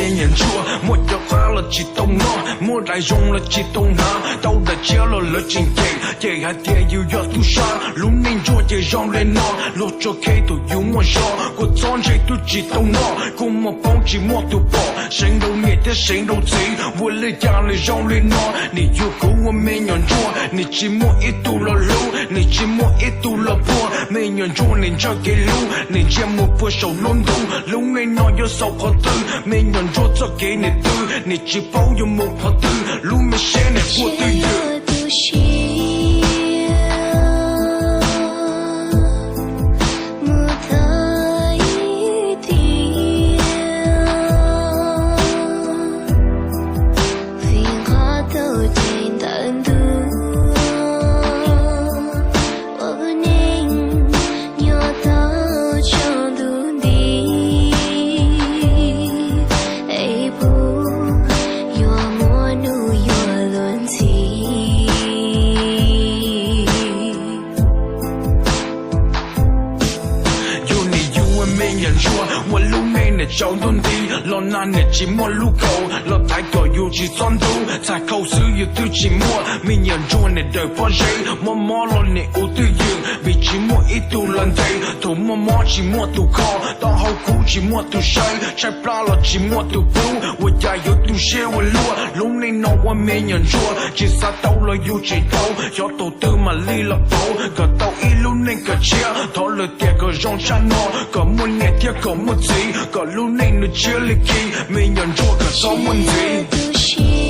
面眼chúa một giờ qua là chỉ tông nó một đại dùng là chỉ tông nó đâu đã chia là chính trị hai tia yêu yo tu sa lúc nên chúa chỉ rong lên nó lúc cho cái tụi yêu mua cho cuộc sống chỉ tu chỉ tông nó cùng một bóng chỉ một tụ bỏ sinh đâu nghe thế sinh đâu chỉ vừa lấy cha lấy rong lên nó nị yêu cố của mình nhận chúa nị chỉ một ít tu là lâu nị chỉ một ít tu là bùa mình nhận chúa nên cho cái lâu nị chỉ một bữa sầu luôn đủ lúc nên nói yêu sầu khó tư mình nhận chúa cho cái này tư nị chỉ bao yêu một khó tư lúc mình sẽ này của tư yêu找东地，老难的寂寞路口，老太多有几转头，才口水有对寂寞，明年做你的不谁，默默了你无对应，比寂寞一度难题，头默默寂寞度靠，到后苦寂寞度谁，才不了寂寞度不，我家有度些我路，路你闹我没人做，只杀到了有几头，要到得嘛离了跑，个到一路那个车，头了点个让山喏，个木年天个木子，个路。路内的接力，没人做个什么问题。